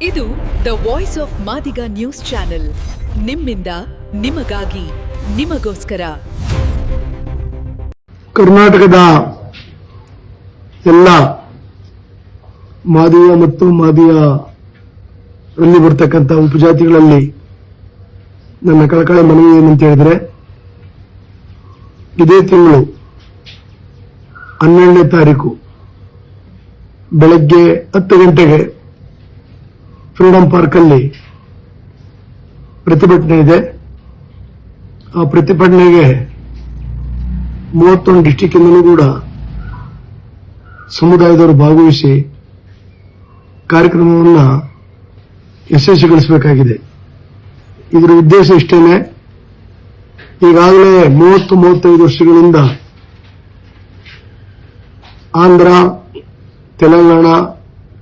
ಇದು the voice of Madiga news channel. ನಿಮ್ಮಿಂದ ನಿಮಗಾಗಿ ನಿಮಗೋಸ್ಕರ. ಕರ್ನಾಟಕದ ಎಲ್ಲ ಮಾದಿಗ ಮತ್ತು ಮಾದಿಗರಲ್ಲಿ ಬರ್ತಕ್ಕಂಥ ಉಪಜಾತಿಗಳಲ್ಲಿ ನನ್ನ ಕಳಕಳಿ ಮನವಿ ಏನಂತ ಹೇಳಿದ್ರೆ, ಇದೇ ತಿಂಗಳು 12ನೇ ತಾರೀಕು ಬೆಳಗ್ಗೆ 10 ಗಂಟೆಗೆ ಫ್ರೀಡಂ ಪಾರ್ಕಲ್ಲಿ ಪ್ರತಿಭಟನೆ ಇದೆ. ಆ ಪ್ರತಿಭಟನೆಗೆ 31 ಡಿಸ್ಟಿಕ್ಕಿಂದಲೂ ಕೂಡ ಸಮುದಾಯದವರು ಭಾಗವಹಿಸಿ ಕಾರ್ಯಕ್ರಮವನ್ನು ಯಶಸ್ವಿಗೊಳಿಸಬೇಕಾಗಿದೆ. ಇದರ ಉದ್ದೇಶ ಇಷ್ಟೇನೆ. ಈಗಾಗಲೇ 30-35 ವರ್ಷಗಳಿಂದ ಆಂಧ್ರ, ತೆಲಂಗಾಣ,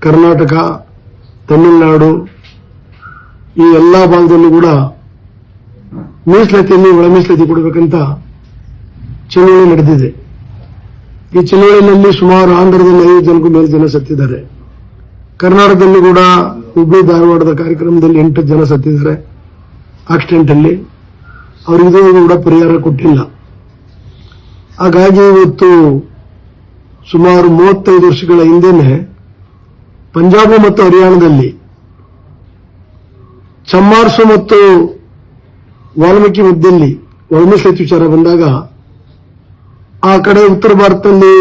ಕರ್ನಾಟಕ, ತಮಿಳುನಾಡು ಈ ಎಲ್ಲ ಭಾಗದಲ್ಲೂ ಕೂಡ ಮೀಸಲಾತಿಯಲ್ಲಿ ಒಳ ಮೀಸಲಾತಿ ಕೊಡಬೇಕಂತ ಚಳವಳಿ ನಡೆದಿದೆ. ಈ ಚಳವಳಿಯಲ್ಲಿ ಸುಮಾರು ಆಂಧ್ರದಲ್ಲಿ 5 ಜನಕ್ಕೂ ಮೇಲೆ ಜನ ಸತ್ತಿದ್ದಾರೆ. ಕರ್ನಾಟಕದಲ್ಲಿ ಕೂಡ ಹುಬ್ಬಳ್ಳಿ ಧಾರವಾಡದ ಕಾರ್ಯಕ್ರಮದಲ್ಲಿ 8 ಜನ ಸತ್ತಿದ್ದಾರೆ ಆಕ್ಸಿಡೆಂಟ್ ಅಲ್ಲಿ. ಅವರಿಗೂ ಕೂಡ ಪರಿಹಾರ ಕೊಟ್ಟಿಲ್ಲ. ಹಾಗಾಗಿ ಇವತ್ತು ಸುಮಾರು 35 ವರ್ಷಗಳ ಹಿಂದೆನೆ ಪಂಜಾಬ್ ಮತ್ತು ಹರಿಯಾಣದಲ್ಲಿ ಚಮ್ಮಾರ್ಸು ಮತ್ತು ವಾಲ್ಮೀಕಿ ಮಧ್ಯದಲ್ಲಿ ಒಳಮೀಸಲಾತಿ ವಿಚಾರ ಬಂದಾಗ, ಆ ಕಡೆ ಉತ್ತರ ಭಾರತದಲ್ಲಿ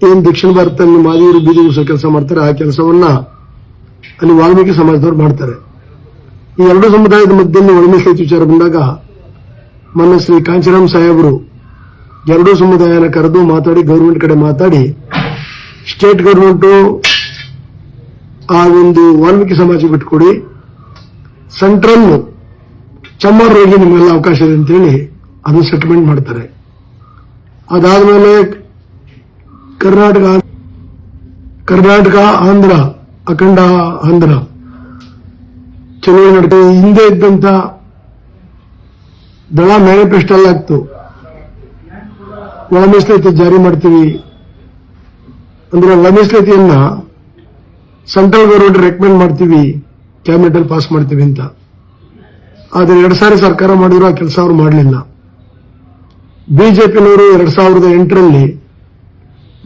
ಏನ್ ದಕ್ಷಿಣ ಭಾರತದಲ್ಲಿ ಮಾದಿಗರು ಬೀದಿ ಉಳಿಸೋ ಕೆಲಸ ಮಾಡ್ತಾರೆ, ಆ ಕೆಲಸವನ್ನ ಅಲ್ಲಿ ವಾಲ್ಮೀಕಿ ಸಮಾಜದವರು ಮಾಡ್ತಾರೆ. ಈ ಎರಡು ಸಮುದಾಯದ ಮಧ್ಯದಲ್ಲಿ ಒಳಮೀಸಲಾತಿ ವಿಚಾರ ಬಂದಾಗ ಮೊನ್ನೆ ಶ್ರೀ ಕಾಂಚೀರಾಮ್ ಸಾಹೇಬರು ಎರಡೂ ಸಮುದಾಯನ ಕರೆದು ಮಾತಾಡಿ, ಗೌರ್ಮೆಂಟ್ ಕಡೆ ಮಾತಾಡಿ, ಸ್ಟೇಟ್ ಗೌರ್ಮೆಂಟು ಆ ಒಂದು ವಾಲ್ಮೀಕಿ ಸಮಾಜಕ್ಕೆ ಬಿಟ್ಟುಕೊಡಿ, ಸೆಂಟ್ರಲ್ ಚಮ್ಮಾರ್ ಹೋಗಿ ನಿಮ್ಗೆಲ್ಲ ಅವಕಾಶ ಇದೆ ಅಂತೇಳಿ ಅದು ಸೆಟಲ್ಮೆಂಟ್ ಮಾಡ್ತಾರೆ. ಅದಾದ್ಮೇಲೆ ಕರ್ನಾಟಕ ಆಂಧ್ರ, ಅಖಂಡ ಆಂಧ್ರ ಚಲುವಳಿ ನಡ್ತದೆ. ಹಿಂದೆ ಇದ್ದಂತ ದಳ ಮ್ಯಾನಿಫೆಸ್ಟೋ ಆಗ್ತು, ಒಳ ಮೀಸಲಾತಿ ಜಾರಿ ಮಾಡ್ತೀವಿ ಅಂದ್ರೆ ಒಳ ಮೀಸಲಾತಿಯನ್ನ ಸೆಂಟ್ರಲ್ ಗೌರ್ಮೆಂಟ್ ರೆಕಮೆಂಡ್ ಮಾಡ್ತೀವಿ, ಕ್ಯಾಬಿನೆಟ್ ಅಲ್ಲಿ ಪಾಸ್ ಮಾಡ್ತೀವಿ ಅಂತ. ಆದರೆ 2 ಸಾರಿ ಸರ್ಕಾರ ಮಾಡಿದ್ರು ಆ ಕೆಲಸ ಅವರು ಮಾಡಲಿಲ್ಲ. ಬಿಜೆಪಿನವರು 2008ರಲ್ಲಿ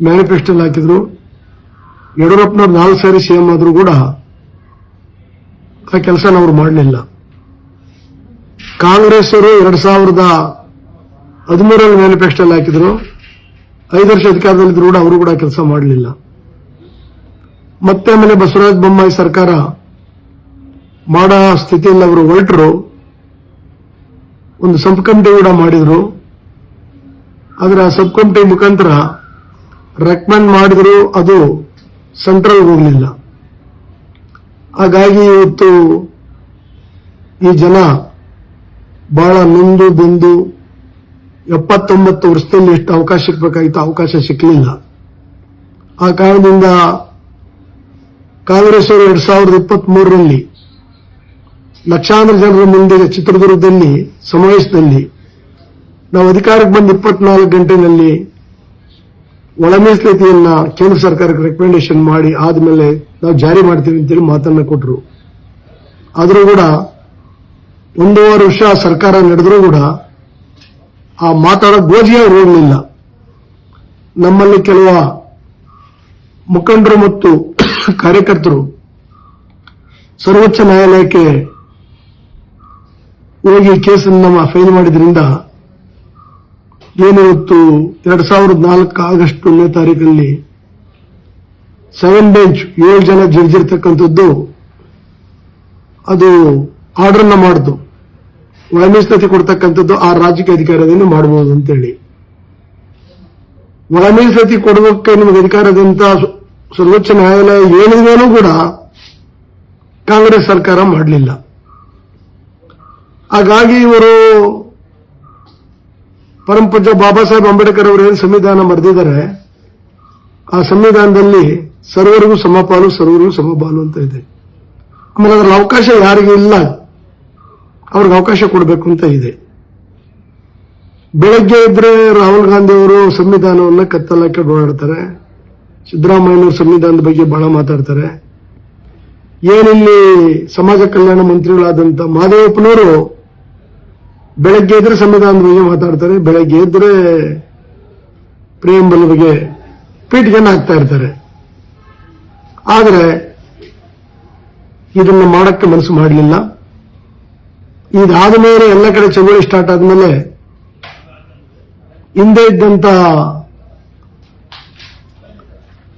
ಮ್ಯಾನಿಫೆಸ್ಟೋ ಹಾಕಿದ್ರು. ಯಡಿಯೂರಪ್ಪನವರು 4 ಸಾರಿ ಸಿಎಂ ಆದ್ರೂ ಕೂಡ ಆ ಕೆಲಸನ ಅವರು ಮಾಡಲಿಲ್ಲ. ಕಾಂಗ್ರೆಸ್ ಅವರು 2013ರಲ್ಲಿ ಮ್ಯಾನಿಫೆಸ್ಟೋ ಹಾಕಿದ್ರು. 5 ವರ್ಷ ಅಧಿಕಾರದಲ್ಲಿದ್ರು ಕೂಡ ಅವರು ಕೂಡ ಕೆಲಸ ಮಾಡಲಿಲ್ಲ. ಮತ್ತೆ ಆಮೇಲೆ ಬಸವರಾಜ ಬೊಮ್ಮಾಯಿ ಸರ್ಕಾರ ಮಾಡೋ ಸ್ಥಿತಿಯಲ್ಲಿ ಅವರು ಹೊರಟರು. ಒಂದು ಸಬ್ ಕಮಿಟಿ ಕೂಡ ಮಾಡಿದ್ರು. ಆದರೆ ಆ ಸಬ್ ಕಮಿಟಿ ಮುಖಾಂತರ ರೆಕಮೆಂಡ್ ಮಾಡಿದ್ರು, ಅದು ಸೆಂಟ್ರಲ್ ಹೋಗಲಿಲ್ಲ. ಹಾಗಾಗಿ ಇವತ್ತು ಈ ಜನ ಬಹಳ ನೊಂದು ಬೆಂದು 79 ವರ್ಷದಲ್ಲಿ ಎಷ್ಟು ಅವಕಾಶ ಸಿಗಬೇಕಾಗಿತ್ತು ಅವಕಾಶ ಸಿಕ್ಕಲಿಲ್ಲ. ಆ ಕಾರಣದಿಂದ ಕಾಂಗ್ರೆಸ್ ಅವರು 2023ರಲ್ಲಿ ಲಕ್ಷಾಂತರ ಜನರ ಮುಂದೆ ಚಿತ್ರದುರ್ಗದಲ್ಲಿ ಸಮಾವೇಶದಲ್ಲಿ ನಾವು ಅಧಿಕಾರಕ್ಕೆ ಬಂದ 24 ಗಂಟೆನಲ್ಲಿ ಒಳ ಮೀಸಲಾತಿಯನ್ನ ಕೇಂದ್ರ ಸರ್ಕಾರಕ್ಕೆ ರೆಕಮೆಂಡೇಶನ್ ಮಾಡಿ ಆದ್ಮೇಲೆ ನಾವು ಜಾರಿ ಮಾಡ್ತೀವಿ ಅಂತೇಳಿ ಮಾತನ್ನ ಕೊಟ್ಟರು. ಆದರೂ ಕೂಡ 1.5 ವರ್ಷ ಸರ್ಕಾರ ನಡೆದರೂ ಕೂಡ ಆ ಮಾತಾಡೋ ಗೋಜಿಗೆ ಹೋಗಲಿಲ್ಲ. ನಮ್ಮಲ್ಲಿ ಕೆಲವು ಮುಖಂಡರು ಮತ್ತು ಕಾರ್ಯಕರ್ತರು ಸರ್ವೋಚ್ಚ ನ್ಯಾಯಾಲಯಕ್ಕೆ ಹೋಗಿ ಕೇಸನ್ನು ಫೈಲ್ ಮಾಡಿದ್ರಿಂದ ಏನಿವತ್ತು 2004 ಆಗಸ್ಟ್ 1ನೇ ತಾರೀಕಲ್ಲಿ 7 ಬೆಂಚ್ 7 ಜನ ಜಡ್ಜ್ ಇರ್ತಕ್ಕಂಥದ್ದು ಅದು ಆರ್ಡರ್ನ ಮಾಡಿತು. ಒಳ ಮೀಸಲಾತಿ ಕೊಡ್ತಕ್ಕಂಥದ್ದು ಆ ರಾಜ್ಯಕ್ಕೆ ಅಧಿಕಾರದಿಂದ ಮಾಡಬಹುದು ಅಂತೇಳಿ. ಒಳ ಮೀಸಲಾತಿ ಕೊಡೋದಕ್ಕೆ ನಿಮಗೆ ಅಧಿಕಾರದಿಂದ ಸರ್ವೋಚ್ಚ ನ್ಯಾಯಾಲಯ ಹೇಳಿದ್ಮೇಲೂ ಕೂಡ ಕಾಂಗ್ರೆಸ್ ಸರ್ಕಾರ ಮಾಡಲಿಲ್ಲ. ಹಾಗಾಗಿ ಇವರು ಪರಮಪೂಜ್ಯ ಬಾಬಾ ಸಾಹೇಬ್ ಅಂಬೇಡ್ಕರ್ ಅವರು ಏನು ಸಂವಿಧಾನ ಬರೆದಿದ್ದಾರೆ, ಆ ಸಂವಿಧಾನದಲ್ಲಿ ಸರ್ವರಿಗೂ ಸಮಪಾಲು ಸರ್ವರಿಗೂ ಸಮಪಾಲು ಅಂತ ಇದೆ. ಆಮೇಲೆ ಅದರ ಅವಕಾಶ ಯಾರಿಗೂ ಇಲ್ಲ, ಅವ್ರಿಗೆ ಅವಕಾಶ ಕೊಡಬೇಕು ಅಂತ ಇದೆ. ಬೆಳಗ್ಗೆ ಇದ್ರೆ ರಾಹುಲ್ ಗಾಂಧಿ ಅವರು ಸಂವಿಧಾನವನ್ನು ಕತ್ತಲಕ್ಕೆ ಓಡಾಡ್ತಾರೆ, ಸಿದ್ದರಾಮಯ್ಯನವರು ಸಂವಿಧಾನದ ಬಗ್ಗೆ ಬಹಳ ಮಾತಾಡ್ತಾರೆ. ಏನಿಲ್ಲಿ ಸಮಾಜ ಕಲ್ಯಾಣ ಮಂತ್ರಿಗಳಾದಂತ ಮಹದೇವಪ್ಪನವರು ಬೆಳಗ್ಗೆ ಎದ್ರೆ ಸಂವಿಧಾನದ ಬಗ್ಗೆ ಮಾತಾಡ್ತಾರೆ, ಬೆಳಗ್ಗೆ ಎದ್ರೆ ಪ್ರಿಯಂಬಲ್ ಬಗ್ಗೆ ಪೀಠಿಗೆಯನ್ನು ಹಾಕ್ತಾ ಇರ್ತಾರೆ. ಆದರೆ ಇದನ್ನು ಮಾಡಕ್ಕೆ ಮನಸ್ಸು ಮಾಡಲಿಲ್ಲ. ಇದಾದ ಮೇಲೆ ಎಲ್ಲ ಕಡೆ ಚಳವಳಿ ಸ್ಟಾರ್ಟ್ ಆದ್ಮೇಲೆ ಹಿಂದೆ ಇದ್ದಂತ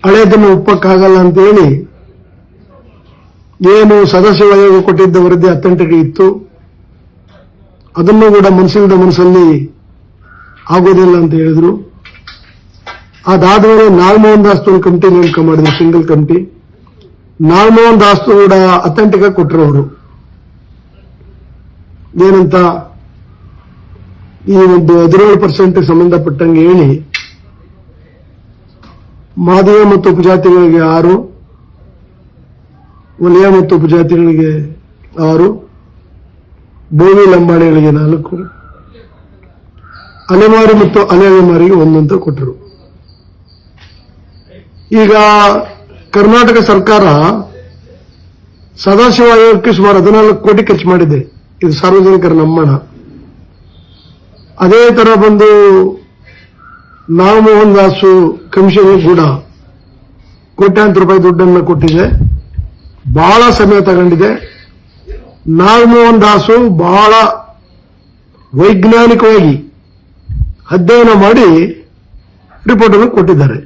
ಹಳೇದನ್ನು ಒಪ್ಪಕ್ಕಾಗಲ್ಲ ಅಂತ ಹೇಳಿ ಏನು ಸದಸ್ಯ ಆಯೋಗ ಕೊಟ್ಟಿದ್ದ ವರದಿ ಅಥೆಂಟಿಟಿ ಇತ್ತು, ಅದನ್ನು ಕೂಡ ಮನಸ್ಸಲ್ಲಿ ಆಗೋದಿಲ್ಲ ಅಂತ ಹೇಳಿದ್ರು. ಅದಾದ್ಮೇಲೆ ನಾಗಮೋಹನ್ ದಾಸ್ ಒಂದು ಕಮಿಟಿ ನೇಮಕ ಮಾಡಿದ್ರು, ಸಿಂಗಲ್ ಕಮಿಟಿ. ನಾಗಮೋಹನ್ ದಾಸ್ ಕೂಡ ಅಥೆಂಟಿಕ್ ಆಗಿ ಕೊಟ್ಟರು. ಅವರು ಏನಂತ ಈ ಒಂದು 17% ಸಂಬಂಧಪಟ್ಟಂಗೆ ಹೇಳಿ ಮಾದಿಗ ಮತ್ತು ಉಪಜಾತಿಗಳಿಗೆ 6, ವಲಯ ಮತ್ತು ಉಪಜಾತಿಗಳಿಗೆ 6, ಬೋವಿ ಲಂಬಾಣಿಗಳಿಗೆ 4, ಅಲೆಮಾರಿ ಮತ್ತು ಅಲೆಮಾರಿಗೆ 1 ಅಂತ ಕೊಟ್ಟರು. ಈಗ ಕರ್ನಾಟಕ ಸರ್ಕಾರ ಸದಾಶಿವ ಆಯೋಗಕ್ಕೆ ಸುಮಾರು 14 ಕೋಟಿ ಖರ್ಚು ಮಾಡಿದೆ. ಇದು ಸಾರ್ವಜನಿಕರ ನಂಬಣ. ಅದೇ ತರ ಬಂದು ನಾಗಮೋಹನ್ ದಾಸು ಕಮಿಷನ್ಗೆ ಕೂಡ ಕೋಟ್ಯಾಂತರ ರೂಪಾಯಿ ದುಡ್ಡನ್ನು ಕೊಟ್ಟಿದೆ. ಬಹಳ ಸಮಯ ತಗೊಂಡಿದೆ. ನಾಗಮೋಹನ್ ದಾಸು ಬಹಳ ವೈಜ್ಞಾನಿಕವಾಗಿ ಅಧ್ಯಯನ ಮಾಡಿ ರಿಪೋರ್ಟ್ ಅನ್ನು ಕೊಟ್ಟಿದ್ದಾರೆ.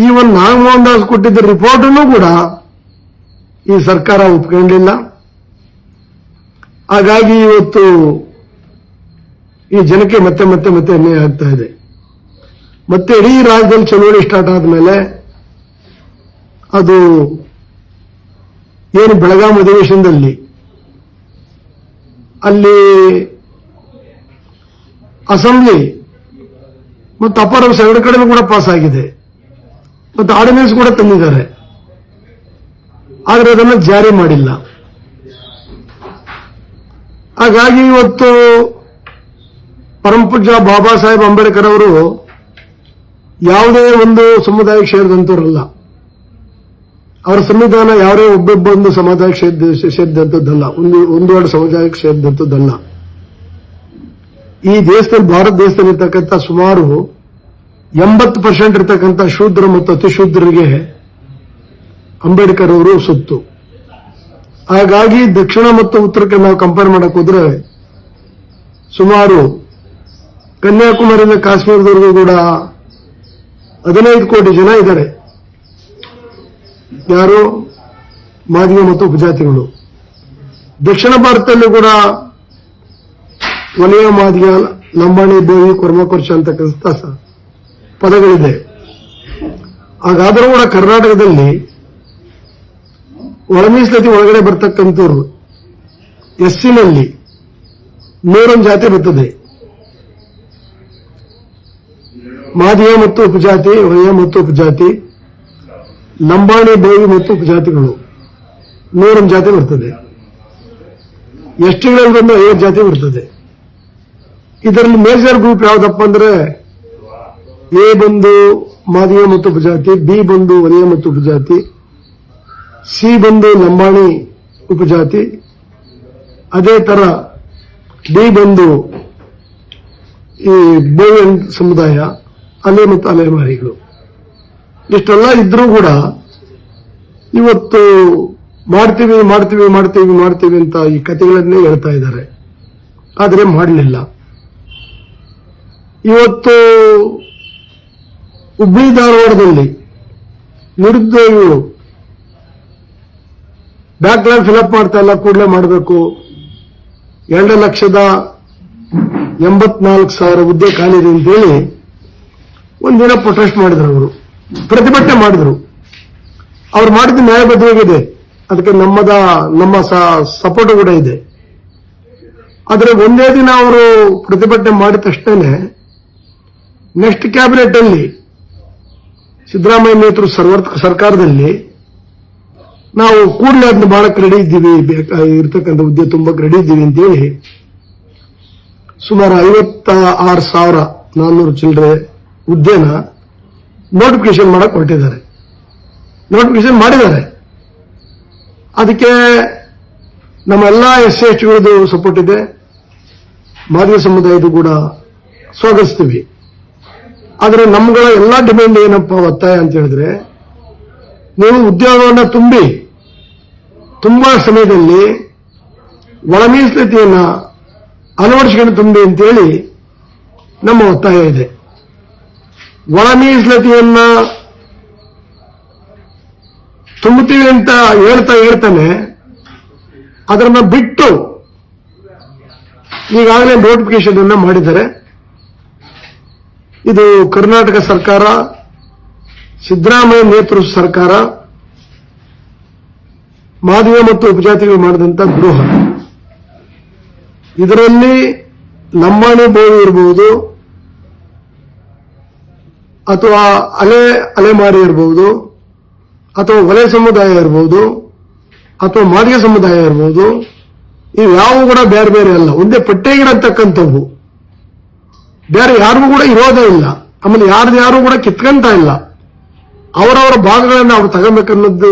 ಈ ಒಂದು ನಾಗಮೋಹನ್ ದಾಸ್ ಕೊಟ್ಟಿದ್ದ ರಿಪೋರ್ಟ್ ಅನ್ನು ಕೂಡ ಈ ಸರ್ಕಾರ ಒಪ್ಕೊಂಡಿಲ್ಲ. ಹಾಗಾಗಿ ಇವತ್ತು ಈ ಜನಕ್ಕೆ ಮತ್ತೆ ಮತ್ತೆ ಮತ್ತೆ ಅನ್ಯಾಯ ಆಗ್ತಾ ಇದೆ. ಮತ್ತೆ ಇಡೀ ರಾಜ್ಯದಲ್ಲಿ ಚಳವಳಿ ಸ್ಟಾರ್ಟ್ ಆದ್ಮೇಲೆ ಅದು ಏನು ಬೆಳಗಾಂ ಅಧಿವೇಶನದಲ್ಲಿ ಅಲ್ಲಿ ಅಸೆಂಬ್ಲಿ ಮತ್ತು ಅಪರ ಹೌಸ್ ಎರಡು ಕಡೆನೂ ಕೂಡ ಪಾಸ್ ಆಗಿದೆ ಮತ್ತು ಆರ್ಡಿನೆನ್ಸ್ ಕೂಡ ತಂದಿದ್ದಾರೆ. ಆದರೆ ಅದನ್ನು ಜಾರಿ ಮಾಡಿಲ್ಲ. ಹಾಗಾಗಿ ಇವತ್ತು ಪರಮಪೂಜ್ಯ ಬಾಬಾ ಸಾಹೇಬ್ ಅಂಬೇಡ್ಕರ್ ಅವರು ಯಾವುದೇ ಒಂದು ಸಮುದಾಯಕ್ಕೆ ಸೇರಿದಂತವರಲ್ಲ. ಅವರ ಸಂವಿಧಾನ ಯಾವುದೇ ಒಬ್ಬೊಬ್ಬೊಂದು ಸಮುದಾಯಕ್ಕೆ ಸೇರಿದಂಥದ್ದಲ್ಲ, ಒಂದು ಎರಡು ಸಮುದಾಯಕ್ಕೆ ಸೇರಿದಂಥದ್ದಲ್ಲ. ಈ ದೇಶದಲ್ಲಿ, ಭಾರತ ದೇಶದಲ್ಲಿ ಇರ್ತಕ್ಕಂಥ ಸುಮಾರು 80% ಇರ್ತಕ್ಕಂಥ ಶೂದ್ರ ಮತ್ತು ಅತಿಶೂದ್ರರಿಗೆ ಅಂಬೇಡ್ಕರ್ ಅವರು ಸುತ್ತು. ಹಾಗಾಗಿ ದಕ್ಷಿಣ ಮತ್ತು ಉತ್ತರಕ್ಕೆ ನಾವು ಕಂಪೇರ್ ಮಾಡಕ್ ಹೋದ್ರೆ ಸುಮಾರು ಕನ್ಯಾಕುಮಾರಿಯಿಂದ ಕಾಶ್ಮೀರದವರೆಗೂ ಕೂಡ 15 ಕೋಟಿ ಜನ ಇದ್ದಾರೆ. ಯಾರು? ಮಾದಿಗ ಮತ್ತು ಉಪಜಾತಿಗಳು. ದಕ್ಷಿಣ ಭಾರತದಲ್ಲಿ ಕೂಡ ವಲಯ ಮಾದಿಗ, ಲಂಬಾಣಿ, ಬೋವಿ, ಕೊರ್ಮಕೊರ್ಚ ಅಂತಕ್ಕಂಥ ಪದಗಳಿದೆ. ಹಾಗಾದರೂ ಕೂಡ ಕರ್ನಾಟಕದಲ್ಲಿ ಒಳ ಮೀಸಲಾತಿ ಒಳಗಡೆ ಬರ್ತಕ್ಕಂಥವ್ರು ಎಸ್ಸಿನಲ್ಲಿ 101 ಜಾತಿ ಬರ್ತದೆ. ಮಾದಿಗ ಮತ್ತು ಉಪಜಾತಿ, ವಲಯ ಮತ್ತು ಉಪಜಾತಿ, ಲಂಬಾಣಿ, ಬೋವಿ ಮತ್ತು ಉಪಜಾತಿಗಳು 101 ಜಾತಿ ಬರ್ತದೆ. ಎಸ್ಟಿಗಳಲ್ಲಿ ಬಂದು 50 ಜಾತಿ ಬರ್ತದೆ. ಇದರಲ್ಲಿ ಮೇಜರ್ ಗ್ರೂಪ್ ಯಾವ್ದಪ್ಪ ಅಂದ್ರೆ ಎ ಬಂದು ಮಾದಿಗ ಮತ್ತು ಉಪಜಾತಿ, ಬಿ ಬಂದು ವಲಯ ಮತ್ತು ಉಪಜಾತಿ, ಸಿ ಬಂದು ಲಂಬಾಣಿ ಉಪಜಾತಿ, ಅದೇ ತರ ಡಿ ಬಂದು ಈ ಬೋವಿಯನ್ ಸಮುದಾಯ, ಅಲೆ ಮತ್ತು ಅಲೆಮಾರಿಗಳು. ಇಷ್ಟೆಲ್ಲ ಇದ್ರೂ ಕೂಡ ಇವತ್ತು ಮಾಡ್ತೀವಿ ಮಾಡ್ತೀವಿ ಮಾಡ್ತೀವಿ ಮಾಡ್ತೀವಿ ಅಂತ ಈ ಕಥೆಗಳನ್ನೇ ಹೇಳ್ತಾ ಇದ್ದಾರೆ. ಆದರೆ ಮಾಡಲಿಲ್ಲ. ಇವತ್ತು ಹುಬ್ಬಳ್ಳಿ ಧಾರವಾಡದಲ್ಲಿ ನಿರುದ್ಯೋಗಿಗಳು ಬ್ಯಾಕ್ಲಾಗ್ ಫಿಲಪ್ ಮಾಡ್ತಾ ಇಲ್ಲ, ಕೂಡಲೇ ಮಾಡಬೇಕು, 2,84,000 ಹುದ್ದೆ ಖಾಲಿದೆ ಅಂತೇಳಿ ಒಂದಿನ ಪ್ರೊಟೆಸ್ಟ್ ಮಾಡಿದ್ರು. ಅವರು ಪ್ರತಿಭಟನೆ ಮಾಡಿದ್ರು. ಅವ್ರು ಮಾಡಿದ ನ್ಯಾಯಬದ್ಧವಾಗಿದೆ, ಅದಕ್ಕೆ ನಮ್ಮ ಸಪೋರ್ಟ್ ಕೂಡ ಇದೆ. ಆದರೆ ಒಂದೇ ದಿನ ಅವರು ಪ್ರತಿಭಟನೆ ಮಾಡಿದ ತಕ್ಷಣ ನೆಕ್ಸ್ಟ್ ಕ್ಯಾಬಿನೆಟ್ ಅಲ್ಲಿ ಸಿದ್ದರಾಮಯ್ಯ ನೇತೃತ್ವ ಸರ್ಕಾರದಲ್ಲಿ ನಾವು ಕೂಡಲೇ ಅದನ್ನ ಮಾಡಕ್ಕೆ ರೆಡಿ ಇದ್ದೀವಿ, ಇರ್ತಕ್ಕಂಥ ಹುದ್ದೆ ತುಂಬಕ್ಕೆ ರೆಡಿ ಇದ್ದೀವಿ ಅಂತೇಳಿ ಸುಮಾರು 56,400 ಚಿಲ್ಲರೆ ಹುದ್ದೆನ ನೋಟಿಫಿಕೇಶನ್ ಮಾಡಕ್ ಹೊರಟಿದ್ದಾರೆ. ನೋಟಿಫಿಕೇಶನ್ ಮಾಡಿದ್ದಾರೆ. ಅದಕ್ಕೆ ನಮ್ಮ ಎಲ್ಲ SC/STಗಳದ್ದು ಸಪೋರ್ಟ್ ಇದೆ. ಮಾದಿಗ ಸಮುದಾಯದ ಕೂಡ ಸ್ವಾಗತಿಸ್ತೀವಿ. ಆದರೆ ನಮ್ಗಳ ಎಲ್ಲ ಡಿಮ್ಯಾಂಡ್ ಏನಪ್ಪ ಒತ್ತಾಯ ಅಂತ ಹೇಳಿದ್ರೆ, ನೀವು ಉದ್ಯೋಗವನ್ನು ತುಂಬಾ ಸಮಯದಲ್ಲಿ ಒಳ ಮೀಸಲಾತಿಯನ್ನ ಅಳವಡಿಸಿಕೊಂಡು ತುಂಬಿ ಅಂತೇಳಿ ನಮ್ಮ ಒತ್ತಾಯ ಇದೆ. ಒಳ ಮೀಸಲಾತಿಯನ್ನ ತುಂಬುತ್ತೀವಿ ಅಂತ ಹೇಳ್ತಾನೆ ಅದನ್ನ ಬಿಟ್ಟು ಈಗಾಗಲೇ ನೋಟಿಫಿಕೇಶನ್ ಅನ್ನ ಮಾಡಿದ್ದಾರೆ. ಇದು ಕರ್ನಾಟಕ ಸರ್ಕಾರ, ಸಿದ್ದರಾಮಯ್ಯ ನೇತೃತ್ವದ ಸರ್ಕಾರ ಮಾದಿಗ ಮತ್ತು ಉಪಜಾತಿಗಳು ಮಾಡಿದಂತ ದ್ರೋಹ. ಇದರಲ್ಲಿ ಲಂಬಾಣಿ ಬೋವಿ ಇರಬಹುದು, ಅಥವಾ ಅಲೆಮಾರಿ ಇರಬಹುದು, ಅಥವಾ ವಲಯ ಸಮುದಾಯ ಇರಬಹುದು, ಅಥವಾ ಮಾದಿಗ ಸಮುದಾಯ ಇರಬಹುದು. ಇವ್ಯಾವು ಕೂಡ ಬೇರೆ ಬೇರೆ ಅಲ್ಲ, ಒಂದೇ ಪಟ್ಟೆಗಿರತಕ್ಕಂಥವು. ಬೇರೆ ಯಾರಿಗೂ ಕೂಡ ಇರೋದೇ ಇಲ್ಲ. ಆಮೇಲೆ ಯಾರು ಕೂಡ ಕಿತ್ಕಂತ ಇಲ್ಲ. ಅವರವರ ಭಾಗಗಳನ್ನು ಅವ್ರು ತಗೋಬೇಕನ್ನೋದು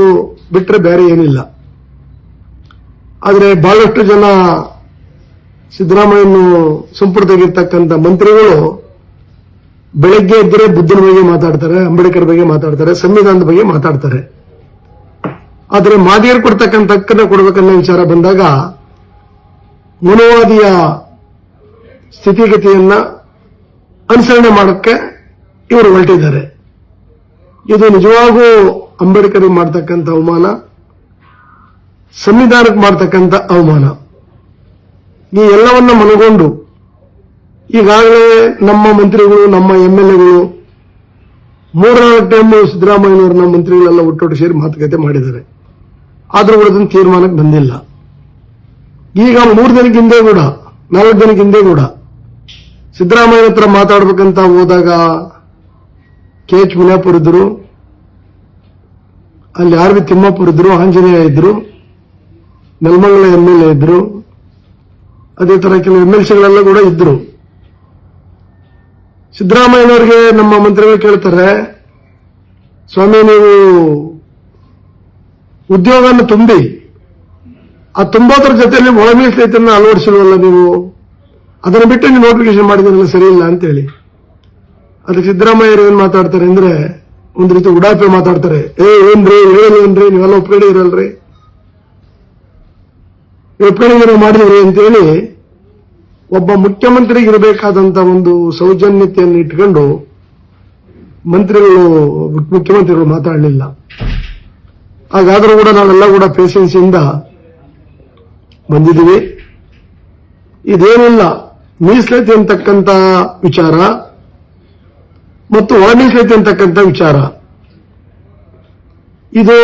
ಬಿಟ್ಟರೆ ಬೇರೆ ಏನಿಲ್ಲ. ಆದರೆ ಬಹಳಷ್ಟು ಜನ ಸಿದ್ದರಾಮಯ್ಯನ ಸಂಪುಟದಾಗಿರ್ತಕ್ಕಂಥ ಮಂತ್ರಿಗಳು ಬೆಳಗ್ಗೆ ಇದ್ದರೆ ಬುದ್ಧನ ಬಗ್ಗೆ ಮಾತಾಡ್ತಾರೆ, ಅಂಬೇಡ್ಕರ್ ಬಗ್ಗೆ ಮಾತಾಡ್ತಾರೆ, ಸಂವಿಧಾನದ ಬಗ್ಗೆ ಮಾತಾಡ್ತಾರೆ. ಆದರೆ ಮಾದಿಗರು ಕೊಡ್ತಕ್ಕಂಥ ಹಕ್ಕನ್ನು ಕೊಡಬೇಕನ್ನೋ ವಿಚಾರ ಬಂದಾಗ ಮನುವಾದಿಯ ಸ್ಥಿತಿಗತಿಯನ್ನ ಅನುಸರಣೆ ಮಾಡೋಕ್ಕೆ ಇವರು ಹೊರಟಿದ್ದಾರೆ. ಇದು ನಿಜವಾಗೂ ಅಂಬೇಡ್ಕರ್ಗೆ ಮಾಡ್ತಕ್ಕಂಥ ಅವಮಾನ, ಸಂವಿಧಾನಕ್ಕೆ ಮಾಡ್ತಕ್ಕಂಥ ಅವಮಾನ. ಈ ಎಲ್ಲವನ್ನ ಮನಗೊಂಡು ಈಗಾಗಲೇ ನಮ್ಮ ಮಂತ್ರಿಗಳು, ನಮ್ಮ MLAಗಳು 3-4 ಟೈಮ್ ಸಿದ್ದರಾಮಯ್ಯನವ್ರನ್ನ ಮಂತ್ರಿಗಳೆಲ್ಲ ಒಟ್ಟೊಟ್ಟು ಸೇರಿ ಮಾತುಕತೆ ಮಾಡಿದ್ದಾರೆ. ಆದ್ರೂ ಕೂಡ ಅದನ್ನು ತೀರ್ಮಾನಕ್ಕೆ ಬಂದಿಲ್ಲ. ಈಗ 3 ದಿನಕ್ಕೆ ಹಿಂದೆ ಕೂಡ 4 ದಿನಕ್ಕೆ ಹಿಂದೆ ಕೂಡ ಸಿದ್ದರಾಮಯ್ಯ ಹತ್ರ ಮಾತಾಡ್ಬೇಕಂತ ಹೋದಾಗ KH ಮುನಿಯಪ್ಪರ್ ಇದ್ರು, ಅಲ್ಲಿ RV ತಿಮ್ಮಾಪುರ ಇದ್ರು, ಆಂಜನೇಯ ಇದ್ರು, ನೆಲಮಂಗಲ MLA ಇದ್ರು, ಅದೇ ತರ ಕೆಲವು MLCಗಳೆಲ್ಲ ಕೂಡ ಇದ್ರು. ಸಿದ್ದರಾಮಯ್ಯನವರಿಗೆ ನಮ್ಮ ಮಂತ್ರಿಗಳು ಕೇಳ್ತಾರೆ, ಸ್ವಾಮಿ ನೀವು ಉದ್ಯೋಗವನ್ನು ತುಂಬಿ ಆ ತುಂಬೋದ್ರ ಜೊತೆಯಲ್ಲಿ ಒಳ ಮೀಸಲಾತಿಯನ್ನು ಅಳವಡಿಸಿಲ್ವಲ್ಲ, ನೀವು ಅದನ್ನು ಬಿಟ್ಟು ನೀವು ನೋಟಿಫಿಕೇಶನ್ ಮಾಡಿದ್ರಲ್ಲ ಸರಿ ಇಲ್ಲ ಅಂತೇಳಿ. ಅದಕ್ಕೆ ಸಿದ್ದರಾಮಯ್ಯರು ಏನ್ ಮಾತಾಡ್ತಾರೆ ಅಂದ್ರೆ, ಒಂದ್ ರೀತಿ ಉಡಾಪೆ ಮಾತಾಡ್ತಾರೆ. ಏನ್ರಿ ಹೇಳಲ್ವೇನ್ರಿ, ನೀವೆಲ್ಲ ಒಪ್ಪಿಗೆ ಇರಲ್ರಿ, ಒಪ್ಪಿಗೆ ಮಾಡಿದ್ರಿ ಅಂತೇಳಿ ಒಬ್ಬ ಮುಖ್ಯಮಂತ್ರಿಗೆ ಇರಬೇಕಾದಂತ ಒಂದು ಸೌಜನ್ಯತೆಯನ್ನು ಇಟ್ಕೊಂಡು ಮುಖ್ಯಮಂತ್ರಿಗಳು ಮಾತಾಡಲಿಲ್ಲ. ಹಾಗಾದ್ರೂ ಕೂಡ ನಾವೆಲ್ಲ ಕೂಡ ಪೇಷನ್ಸ್ ಇಂದ ಬಂದಿದ್ದೀವಿ. ಇದೇನಿಲ್ಲ, ಮೀಸಲಾತಿ ಅಂತಕ್ಕಂಥ ವಿಚಾರ ಮತ್ತು ಒಳ ಮೀಸಲಾತಿ ಅಂತಕ್ಕಂಥ ವಿಚಾರ, ಇದು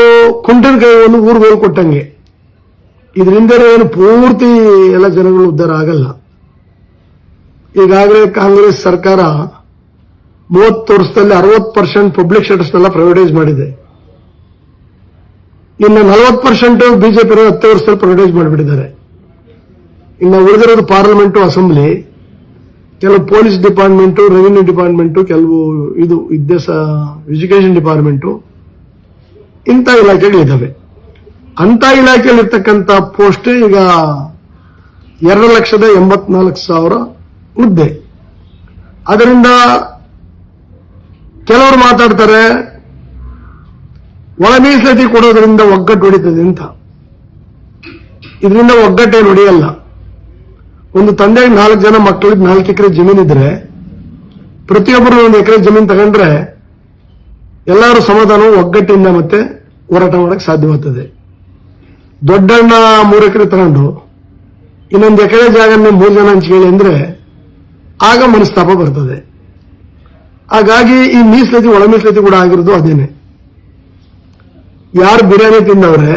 ಕುಂಟನ ಕೈ ಒಂದು ಊರುಗಳು ಕೊಟ್ಟಂಗೆ. ಇದರಿಂದ ಏನು ಪೂರ್ತಿ ಎಲ್ಲ ಜನಗಳು ಉದ್ಧಾರ ಆಗಲ್ಲ. ಈಗಾಗಲೇ ಕಾಂಗ್ರೆಸ್ ಸರ್ಕಾರ 30 ವರ್ಷದಲ್ಲಿ 60% ಪಬ್ಲಿಕ್ ಸೆಕ್ಟರ್ಸ್ನೆಲ್ಲ ಪ್ರೈವೇಟೈಸ್ ಮಾಡಿದೆ. ಇನ್ನು 40% ಬಿಜೆಪಿ 10 ವರ್ಷದಲ್ಲಿ ಪ್ರೈವೇಟೈಸ್ ಮಾಡಿಬಿಟ್ಟಿದ್ದಾರೆ. ಇನ್ನು ಉಳಿದಿರೋದು ಪಾರ್ಲಿಮೆಂಟು, ಅಸೆಂಬ್ಲಿ, ಕೆಲವು ಪೊಲೀಸ್ ಡಿಪಾರ್ಟ್ಮೆಂಟು, ರೆವಿನ್ಯೂ ಡಿಪಾರ್ಟ್ಮೆಂಟು, ಕೆಲವು ಎಜುಕೇಶನ್ ಡಿಪಾರ್ಟ್ಮೆಂಟು, ಇಂಥ ಇಲಾಖೆಗಳಿದ್ದಾವೆ. ಅಂತ ಇಲಾಖೆಯಲ್ಲಿರ್ತಕ್ಕಂಥ ಪೋಸ್ಟ್ ಈಗ 2,84,000 ಹುದ್ದೆ. ಅದರಿಂದ ಕೆಲವರು ಮಾತಾಡ್ತಾರೆ ಒಳ ಮೀಸಲಾತಿ ಕೊಡೋದ್ರಿಂದ ಒಗ್ಗಟ್ಟು ಹೊಡಿತದೆ ಅಂತ. ಇದರಿಂದ ಒಗ್ಗಟ್ಟೇನು ಹೊಡೆಯಲ್ಲ. ಒಂದು ತಂದೆಗೆ 4 ಜನ ಮಕ್ಕಳಿಗೆ 4 ಎಕರೆ ಜಮೀನಿದ್ರೆ ಪ್ರತಿಯೊಬ್ಬರು 1 ಎಕರೆ ಜಮೀನು ತಗೊಂಡ್ರೆ ಎಲ್ಲರೂ ಸಮಾಧಾನವು ಒಗ್ಗಟ್ಟಿಂದ ಮತ್ತೆ ಹೋರಾಟ ಮಾಡಕ್ಕೆ ಸಾಧ್ಯವಾಗ್ತದೆ. ದೊಡ್ಡಣ್ಣ 3 ಎಕರೆ ತಗೊಂಡು ಇನ್ನೊಂದು ಎಕರೆ ಜಾಗನ್ನೇ 3 ಜನ ಹಂಚ್ಕೊಳ್ಳಿ ಅಂದ್ರೆ ಆಗ ಮನಸ್ತಾಪ ಬರ್ತದೆ. ಹಾಗಾಗಿ ಈ ಮೀಸಲಾತಿ ಒಳ ಮೀಸಲಾತಿ ಕೂಡ ಆಗಿರೋದು ಅದೇನೆ. ಯಾರು ಬಿರಿಯಾನಿ ತಿಂದವ್ರೆ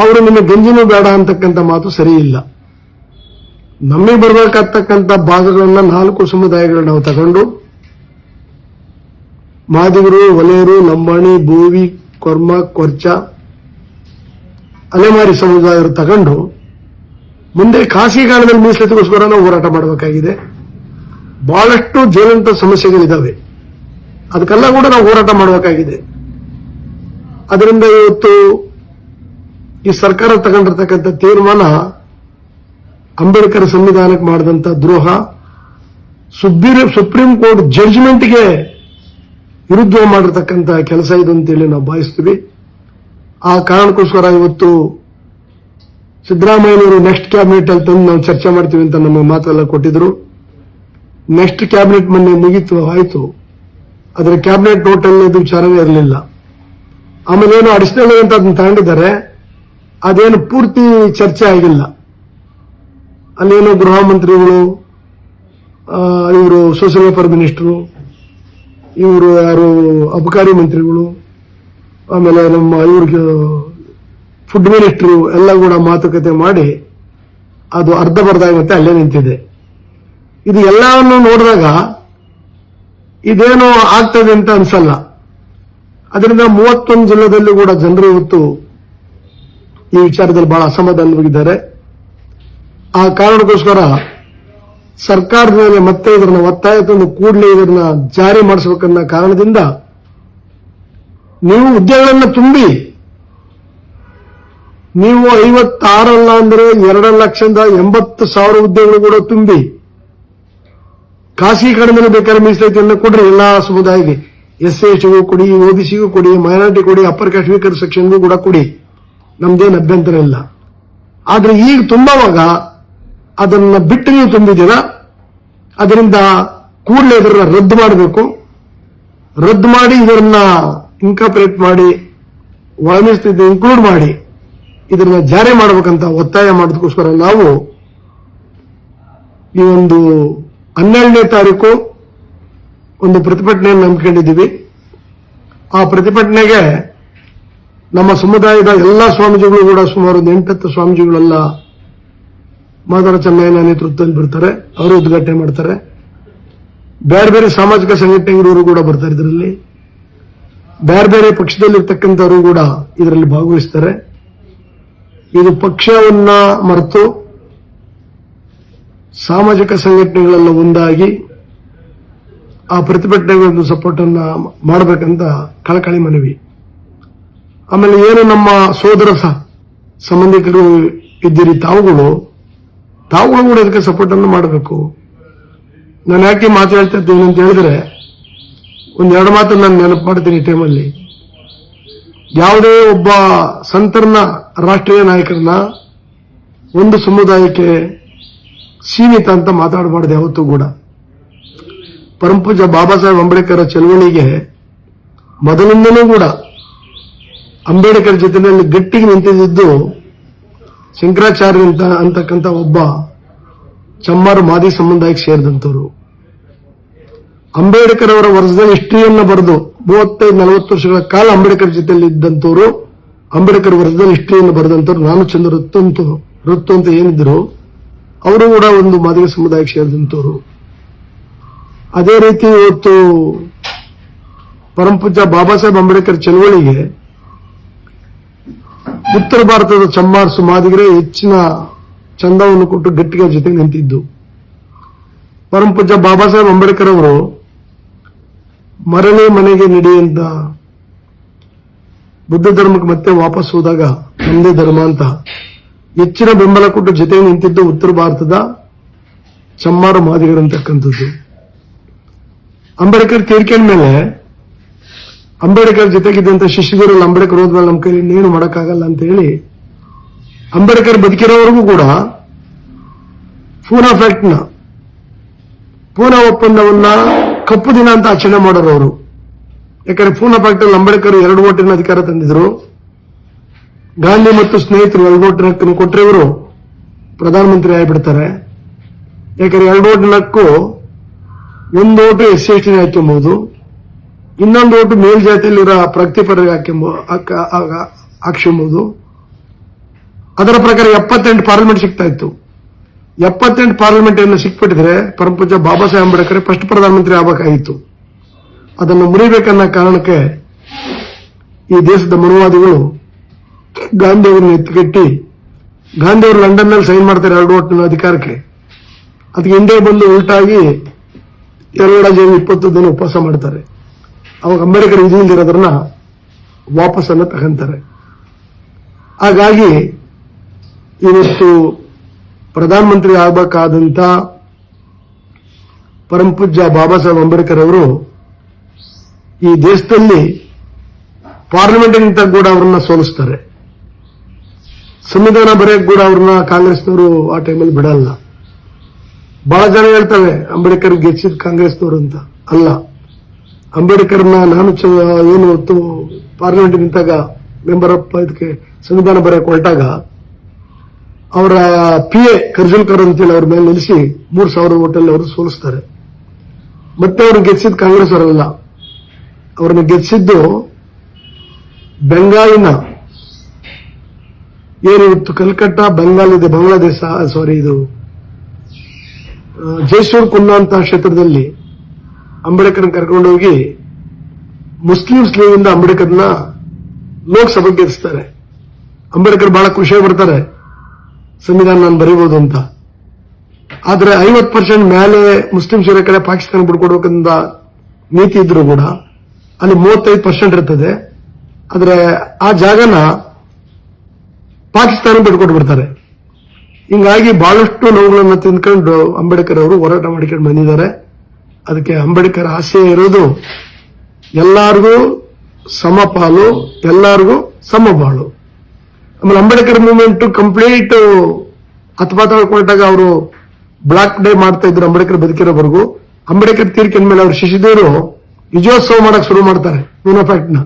ಅವರು ನಿಮ್ಮ ಗಂಜಿನೂ ಬೇಡ ಅಂತಕ್ಕಂಥ ಮಾತು ಸರಿ ಇಲ್ಲ. ನಮಗೆ ಬರಬೇಕಾಗ್ತಕ್ಕಂಥ ಭಾಗಗಳನ್ನ 4 ಸಮುದಾಯಗಳನ್ನ ನಾವು ತಗೊಂಡು ಮಾದಿಗರು, ವಲಯರು, ಲಂಬಾಣಿ, ಬೋವಿ, ಕೊರ್ಮ, ಕೊರ್ಚ, ಅಲೆಮಾರಿ ಸಮುದಾಯರು ತಗೊಂಡು ಮುಂದೆ ಖಾಸಗಿ ಕಾಲದಲ್ಲಿ ಮೀಸಲಾತಿಗೋಸ್ಕರ ನಾವು ಹೋರಾಟ ಮಾಡಬೇಕಾಗಿದೆ. ಬಹಳಷ್ಟು ಜ್ವಲಂತ ಸಮಸ್ಯೆಗಳಿದ್ದಾವೆ, ಅದಕ್ಕೆಲ್ಲ ಕೂಡ ನಾವು ಹೋರಾಟ ಮಾಡಬೇಕಾಗಿದೆ. ಅದರಿಂದ ಇವತ್ತು ಈ ಸರ್ಕಾರ ತಗೊಂಡಿರ್ತಕ್ಕಂಥ ತೀರ್ಮಾನ ಅಂಬೇಡ್ಕರ್ ಸಂವಿಧಾನಕ್ಕೆ ಮಾಡಿದಂತ ದ್ರೋಹ, ಸುಪ್ರೀಂ ಕೋರ್ಟ್ ಜಡ್ಜ್ಮೆಂಟ್ಗೆ ವಿರುದ್ಧ ಮಾಡಿರ್ತಕ್ಕಂಥ ಕೆಲಸ ಇದು ಅಂತೇಳಿ ನಾವು ಭಾವಿಸ್ತೀವಿ. ಆ ಕಾರಣಕ್ಕೋಸ್ಕರ ಇವತ್ತು ಸಿದ್ದರಾಮಯ್ಯನವರು ನೆಕ್ಸ್ಟ್ ಕ್ಯಾಬಿನೆಟ್ ಅಲ್ಲಿ ತಂದು ನಾವು ಚರ್ಚೆ ಮಾಡ್ತೀವಿ ಅಂತ ನಮ್ಮ ಮಾತೆಲ್ಲ ಕೊಟ್ಟಿದ್ರು. ನೆಕ್ಸ್ಟ್ ಕ್ಯಾಬಿನೆಟ್ ಮೊನ್ನೆ ಮುಗೀತು, ಆಯ್ತು. ಅದರ ಕ್ಯಾಬಿನೆಟ್ ನೋಟ್ ಅಲ್ಲಿ ಇದು ವಿಚಾರವೇ ಇರಲಿಲ್ಲ. ಆಮೇಲೆ ಏನು ಅಡಿಷನಲ್ ಅಂತ ಅದನ್ನ ತಗೊಂಡಿದ್ದಾರೆ, ಅದೇನು ಪೂರ್ತಿ ಚರ್ಚೆ ಆಗಿಲ್ಲ. ಅಲ್ಲೇನೋ ಗೃಹ ಮಂತ್ರಿಗಳು, ಇವರು ಸೋಷಿಯಲ್ ವೆಲ್ಫೇರ್ ಮಿನಿಸ್ಟರು, ಇವರು ಯಾರು ಅಬಕಾರಿ ಮಂತ್ರಿಗಳು, ಆಮೇಲೆ ನಮ್ಮ ಇವ್ರಿಗೆ ಫುಡ್ ಮಿನಿಸ್ಟರು ಎಲ್ಲ ಕೂಡ ಮಾತುಕತೆ ಮಾಡಿ ಅದು ಅರ್ಧ ಮತ್ತೆ ಅಲ್ಲೇ ನಿಂತಿದೆ. ಇದು ಎಲ್ಲವನ್ನು ನೋಡಿದಾಗ ಇದೇನೋ ಆಗ್ತದೆ ಅಂತ ಅನ್ಸಲ್ಲ. ಅದರಿಂದ 31 ಜಿಲ್ಲೆದಲ್ಲೂ ಕೂಡ ಜನರು ಇವತ್ತು ಈ ವಿಚಾರದಲ್ಲಿ ಬಹಳ ಅಸಮಾಧಾನವಾಗಿದ್ದಾರೆ. ಆ ಕಾರಣಕ್ಕೋಸ್ಕರ ಸರ್ಕಾರದ ಮೇಲೆ ಮತ್ತೆ ಇದನ್ನ ಒತ್ತಾಯ ತಂದು ಕೂಡಲೇ ಇದನ್ನ ಜಾರಿ ಮಾಡಿಸಬೇಕನ್ನ ಕಾರಣದಿಂದ ನೀವು ಹುದ್ದೆಗಳನ್ನು ತುಂಬಿ, ನೀವು 56 ಅಲ್ಲ ಅಂದ್ರೆ 2,80,000 ಹುದ್ದೆಗಳು ಕೂಡ ತುಂಬಿ, ಖಾಸಗೀಕರಣದಲ್ಲಿ ಬೇಕಾದ್ರೆ ಮೀಸಲಾತಿಯನ್ನು ಕೊಡ್ರಿ. ಎಲ್ಲಾ ಸಮುದಾಯಕ್ಕೆ, SC/STಗೂ ಕೊಡಿ, OBCಗೂ ಕೊಡಿ, ಮೈನಾರಿಟಿ ಕೊಡಿ, ಅಪ್ಪರ್ ಕ್ಯಾಸ್ಟ್ ವೀಕರ್ ಸೆಕ್ಷನ್ಗೂ ಕೂಡ ಕೊಡಿ, ನಮ್ದೇನು ಅಭ್ಯಂತರ ಇಲ್ಲ. ಆದ್ರೆ ಈಗ ತುಂಬುವಾಗ ಅದನ್ನ ಬಿಟ್ಟು ನೀವು ತುಂಬಿದ್ದೀರಾ. ಅದರಿಂದ ಕೂಡಲೇ ಇದನ್ನ ರದ್ದು ಮಾಡಬೇಕು. ರದ್ದು ಮಾಡಿ ಇದನ್ನ ಇನ್ಕಾಪರೇಟ್ ಮಾಡಿ, ಒಳಮೀಸಲಾತಿ ಇನ್ಕ್ಲೂಡ್ ಮಾಡಿ ಇದನ್ನ ಜಾರಿ ಮಾಡಬೇಕಂತ ಒತ್ತಾಯ ಮಾಡೋದಕ್ಕೋಸ್ಕರ ನಾವು ಈ ಒಂದು 12ನೇ ತಾರೀಕು ಒಂದು ಪ್ರತಿಭಟನೆಯನ್ನು ಹಮ್ಮಿಕೊಂಡಿದ್ದೀವಿ. ಆ ಪ್ರತಿಭಟನೆಗೆ ನಮ್ಮ ಸಮುದಾಯದ ಎಲ್ಲಾ ಸ್ವಾಮೀಜಿಗಳು ಕೂಡ ಸುಮಾರು 8-10 ಸ್ವಾಮೀಜಿಗಳೆಲ್ಲ ಮಾದಾರ ಚೆನ್ನಯ್ಯನ ನೇತೃತ್ವದಲ್ಲಿ ಬರ್ತಾರೆ. ಅವರು ಉದ್ಘಾಟನೆ ಮಾಡ್ತಾರೆ. ಬೇರೆ ಬೇರೆ ಸಾಮಾಜಿಕ ಸಂಘಟನೆಗಳವರು ಕೂಡ ಬರ್ತಾರೆ. ಇದರಲ್ಲಿ ಬೇರೆ ಬೇರೆ ಪಕ್ಷದಲ್ಲಿರ್ತಕ್ಕಂಥವರು ಕೂಡ ಇದರಲ್ಲಿ ಭಾಗವಹಿಸ್ತಾರೆ. ಇದು ಪಕ್ಷವನ್ನ ಮರೆತು ಸಾಮಾಜಿಕ ಸಂಘಟನೆಗಳೆಲ್ಲ ಒಂದಾಗಿ ಆ ಪ್ರತಿಭಟನೆಗಳನ್ನು ಸಪೋರ್ಟ್ ಅನ್ನ ಮಾಡಬೇಕಂತ ಕಳಕಳಿ ಮನವಿ. ಆಮೇಲೆ ಏನು ನಮ್ಮ ಸೋದರ ಸಂಬಂಧಿಕರು ಇದ್ದೀರಿ, ತಾವುಗಳು ಕೂಡ ಇದಕ್ಕೆ ಸಪೋರ್ಟ್ ಅನ್ನು ಮಾಡಬೇಕು. ನಾನು ಯಾಕೆ ಮಾತಾಡ್ತಾ ಇದ್ದೇನೆ ಅಂತ ಹೇಳಿದ್ರೆ, ಒಂದೆರಡು ಮಾತು ನಾನು ನೆನಪು ಮಾಡ್ತೀನಿ. ಈ ಟೈಮಲ್ಲಿ ಯಾವುದೇ ಒಬ್ಬ ಸಂತರನ್ನ, ರಾಷ್ಟ್ರೀಯ ನಾಯಕರನ್ನ ಒಂದು ಸಮುದಾಯಕ್ಕೆ ಸೀಮಿತ ಅಂತ ಮಾತಾಡಬಾರ್ದು ಯಾವತ್ತೂ ಕೂಡ. ಪರಮಪೂಜ್ಯ ಬಾಬಾ ಸಾಹೇಬ್ ಅಂಬೇಡ್ಕರ್ ಚಳವಳಿಗೆ ಮೊದಲಿಂದಲೂ ಕೂಡ ಅಂಬೇಡ್ಕರ್ ಜೊತೆಯಲ್ಲಿ ಗಟ್ಟಿಗೆ ನಿಂತಿದ್ದು ಶಂಕರಾಚಾರ್ಯ ಅಂತಕ್ಕಂಥ ಒಬ್ಬ ಚಮ್ಮಾರು ಮಾದಿ ಸಮುದಾಯಕ್ಕೆ ಸೇರಿದಂತವರು. ಅಂಬೇಡ್ಕರ್ ಅವರ ವರ್ಷದಲ್ಲಿ ಹಿಸ್ಟ್ರಿಯನ್ನು ಬರೆದು 35-40 ವರ್ಷಗಳ ಕಾಲ ಅಂಬೇಡ್ಕರ್ ಜೊತೆಯಲ್ಲಿ ಇದ್ದಂತವರು, ಅಂಬೇಡ್ಕರ್ ವರ್ಷದಲ್ಲಿ ಹಿಸ್ಟ್ರಿಯನ್ನು ಬರೆದಂತವ್ರು ನಾನು ಚಂದ್ರ ಋತ್ತು ಅಂತ ಏನಿದ್ರು ಅವರು ಕೂಡ ಒಂದು ಮಾದಿಗ ಸಮುದಾಯಕ್ಕೆ ಸೇರಿದಂತವರು. ಅದೇ ರೀತಿ ಇವತ್ತು ಪರಮಪೂಜ್ಯ ಬಾಬಾ ಸಾಹೇಬ್ ಅಂಬೇಡ್ಕರ್ ಚಳವಳಿಗೆ ಉತ್ತರ ಭಾರತದ ಚಮ್ಮಾರ್ಸು ಮಾದಿಗರೇ ಹೆಚ್ಚಿನ ಚಂದವನ್ನು ಕೊಟ್ಟು ಗಟ್ಟಿಗೆ ಜೊತೆಗೆ ನಿಂತಿದ್ದು. ಪರಮಪೂಜ್ಯ ಬಾಬಾ ಸಾಹೇಬ್ ಅಂಬೇಡ್ಕರ್ ಅವರು ಮರಳಿ ಮನೆಗೆ ನಡೆಯುವಂತ ಬುದ್ಧ ಧರ್ಮಕ್ಕೆ ಮತ್ತೆ ವಾಪಸ್ ಹೋದಾಗ ನಮ್ಮದೇ ಧರ್ಮ ಅಂತ ಹೆಚ್ಚಿನ ಬೆಂಬಲ ಕೊಟ್ಟು ಜೊತೆಗೆ ನಿಂತಿದ್ದು ಉತ್ತರ ಭಾರತದ ಚಮ್ಮಾರು ಮಾದಿಗರಂತಕ್ಕಂಥದ್ದು. ಅಂಬೇಡ್ಕರ್ ತೀರ್ಕೊಂಡ ಮೇಲೆ ಅಂಬೇಡ್ಕರ್ ಜೊತೆಗಿದ್ದಂತ ಶಿಷ್ಯರು ಅಂಬೇಡ್ಕರ್ ಹೋದ್ಮೇಲೆ ನಮ್ಮ ಕೈಲಿ ಇನ್ನೇನು ಮಾಡೋಕ್ಕಾಗಲ್ಲ ಅಂತ ಹೇಳಿ ಅಂಬೇಡ್ಕರ್ ಬದುಕಿರೋವರೆಗೂ ಕೂಡ ಪೂನಾ ಫ್ಯಾಕ್ಟ್ನ, ಪೂನಾ ಒಪ್ಪಂದವನ್ನ ಕಪ್ಪು ದಿನ ಅಂತ ಆಚರಣೆ ಮಾಡೋರು ಅವರು. ಯಾಕಂದ್ರೆ ಪೂನಾ ಫ್ಯಾಕ್ಟಲ್ಲಿ ಅಂಬೇಡ್ಕರ್ 2 ಓಟಿನ ಅಧಿಕಾರ ತಂದಿದ್ರು. ಗಾಂಧಿ ಮತ್ತು ಸ್ನೇಹಿತರು 2 ಓಟಿನ ಹಕ್ಕನ್ನು ಕೊಟ್ಟರೆ ಇವರು ಪ್ರಧಾನಮಂತ್ರಿ ಆಗಿಬಿಡ್ತಾರೆ. ಯಾಕಂದ್ರೆ 2 ಓಟಿನ ಹಕ್ಕು, 1 ಓಟು SC/ST ಹಾಕ್ಯಬಹುದು, ಇನ್ನೊಂದು ಓಟು ಮೇಲ್ಜಾತಿಯಲ್ಲಿರೋ ಪ್ರಗತಿಪರರಿಗೆ ಹಾಕ್ಸ್ಕೊಬಹುದು. ಅದರ ಪ್ರಕಾರ 78 ಪಾರ್ಲಿಮೆಂಟ್ ಸಿಗ್ತಾ ಇತ್ತು. 78 ಪಾರ್ಲಿಮೆಂಟ್ ಅನ್ನು ಸಿಕ್ಬಿಟ್ಟಿದ್ರೆ ಪರಮಪೂಜ್ಯ ಬಾಬಾ ಸಾಹೇಬ್ ಅಂಬೇಡ್ಕರ್ ಫಸ್ಟ್ ಪ್ರಧಾನಮಂತ್ರಿ ಆಗಬೇಕಾಗಿತ್ತು. ಅದನ್ನು ಮುರಿಬೇಕನ್ನೋ ಕಾರಣಕ್ಕೆ ಈ ದೇಶದ ಮನುವಾದಿಗಳು ಗಾಂಧಿಯವರನ್ನು ಎತ್ತುಕಟ್ಟಿ, ಗಾಂಧಿಯವರು ಲಂಡನ್ನಲ್ಲಿ ಸೈನ್ ಮಾಡ್ತಾರೆ 2 ಓಟಿನ ಅಧಿಕಾರಕ್ಕೆ. ಅದಕ್ಕೆ ಇಂಡಿಯಾ ಬಂದು ಉಲ್ಟಾಗಿ 20 ದಿನ ಉಪವಾಸ ಮಾಡ್ತಾರೆ. ಅವಾಗ ಅಂಬೇಡ್ಕರ್ ವಿಧಿ ಇಲ್ದಿರೋದ್ರನ್ನ ವಾಪಸ್ಸನ್ನು ತಗೊಂತಾರೆ. ಹಾಗಾಗಿ ಇವತ್ತು ಪ್ರಧಾನಮಂತ್ರಿ ಆಗಬೇಕಾದಂತ ಪರಮಪೂಜ್ಯ ಬಾಬಾ ಸಾಹೇಬ್ ಅಂಬೇಡ್ಕರ್ ಅವರು ಈ ದೇಶದಲ್ಲಿ ಪಾರ್ಲಿಮೆಂಟ್ಗಿಂತ ಕೂಡ ಅವರನ್ನ ಸೋಲಿಸ್ತಾರೆ. ಸಂವಿಧಾನ ಬರೆಯಕ್ಕೆ ಕೂಡ ಅವ್ರನ್ನ ಕಾಂಗ್ರೆಸ್ನವರು ಆ ಟೈಮಲ್ಲಿ ಬಿಡಲ್ಲ. ಬಹಳ ಜನ ಹೇಳ್ತವೆ ಅಂಬೇಡ್ಕರ್ ಗೆಚ್ಚಿದ ಕಾಂಗ್ರೆಸ್ನವರು ಅಂತ. ಅಲ್ಲ, ಅಂಬೇಡ್ಕರ್ನ ನಾನು ಏನು ಹೊತ್ತು ಪಾರ್ಲಿಮೆಂಟ್ ನಿಂತಾಗ ಮೆಂಬರ್ ಆಫ್ ಇದಕ್ಕೆ ಸಂವಿಧಾನ ಬರೆಯಕ್ಕೆ ಹೊರಟಾಗ ಅವರ PA ಕರ್ಜುಲ್ಕರ್ ಅಂತೇಳಿ ಅವ್ರ ಮೇಲೆ ನಿಲ್ಲಿಸಿ 3,000 ಓಟಲ್ಲಿ ಅವರು ಸೋಲಿಸ್ತಾರೆ. ಮತ್ತೆ ಅವರು ಗೆಚ್ಚಿದ ಕಾಂಗ್ರೆಸ್ ಅವರಲ್ಲ, ಅವ್ರನ್ನ ಗೆಚ್ಚಿದ್ದು ಬೆಂಗಾಲಿನ ಏನಿವತ್ತು ಕಲ್ಕಟ್ಟ ಬೆಂಗಾಲ್ ಇದೆ, ಬಾಂಗ್ಲಾದೇಶ, ಇದು ಜೈಸೂರ್ ಕುನ್ನಾ ಅಂತ ಕ್ಷೇತ್ರದಲ್ಲಿ ಅಂಬೇಡ್ಕರ್ ಕರ್ಕೊಂಡೋಗಿ ಮುಸ್ಲಿಮ್ಸ್ ಲೀಗಿಂದ ಅಂಬೇಡ್ಕರ್ನ ಲೋಕಸಭೆಗೆ ಗೆಲ್ಲಿಸ್ತಾರೆ. ಅಂಬೇಡ್ಕರ್ ಬಹಳ ಖುಷಿಯಾಗಿ ಬರ್ತಾರೆ, ಸಂವಿಧಾನ ನಾನು ಬರೀಬಹುದು ಅಂತ. ಆದ್ರೆ 50% ಮೇಲೆ ಮುಸ್ಲಿಮ್ಸ್ ಇರೋ ಕಡೆ ಪಾಕಿಸ್ತಾನ ಬಿಡ್ಕೊಡ್ಬೇಕಂತ ನೀತಿ ಇದ್ರು ಕೂಡ ಅಲ್ಲಿ 35% ಇರ್ತದೆ. ಆದ್ರೆ ಆ ಜಾಗನ ಪಾಕಿಸ್ತಾನ ಬಿಟ್ಕೊಟ್ಟು ಬಿಡ್ತಾರೆ. ಹಿಂಗಾಗಿ ಬಹಳಷ್ಟು ನೋವುಗಳನ್ನ ತಿಂದ್ಕೊಂಡು ಅಂಬೇಡ್ಕರ್ ಅವರು ಹೋರಾಟ ಮಾಡಿಕೊಂಡು ಬಂದಿದ್ದಾರೆ. ಅದಕ್ಕೆ ಅಂಬೇಡ್ಕರ್ ಆಶಯ ಇರೋದು ಎಲ್ಲಾರ್ಗೂ ಸಮಪಾಲು, ಎಲ್ಲಾರ್ಗೂ ಸಮಬಾಳು. ಆಮೇಲೆ ಅಂಬೇಡ್ಕರ್ ಮೂವ್ಮೆಂಟ್ ಕಂಪ್ಲೀಟ್ ಹತ್ತೊಂಬತ್ತಾಗ ಅವರು ಬ್ಲಾಕ್ ಡೇ ಮಾಡ್ತಾ ಇದ್ರು ಅಂಬೇಡ್ಕರ್ ಬದುಕಿರೋವರೆಗೂ. ಅಂಬೇಡ್ಕರ್ ತೀರ್ಕೊಂಡ ಮೇಲೆ ಅವ್ರ ಶಿಷ್ಯದೇವರು ವಿಜಯೋತ್ಸವ ಮಾಡಕ್ ಶುರು ಮಾಡ್ತಾರೆ ಯೂನಿಫ್ಯಾಕ್ಟ್ ನ.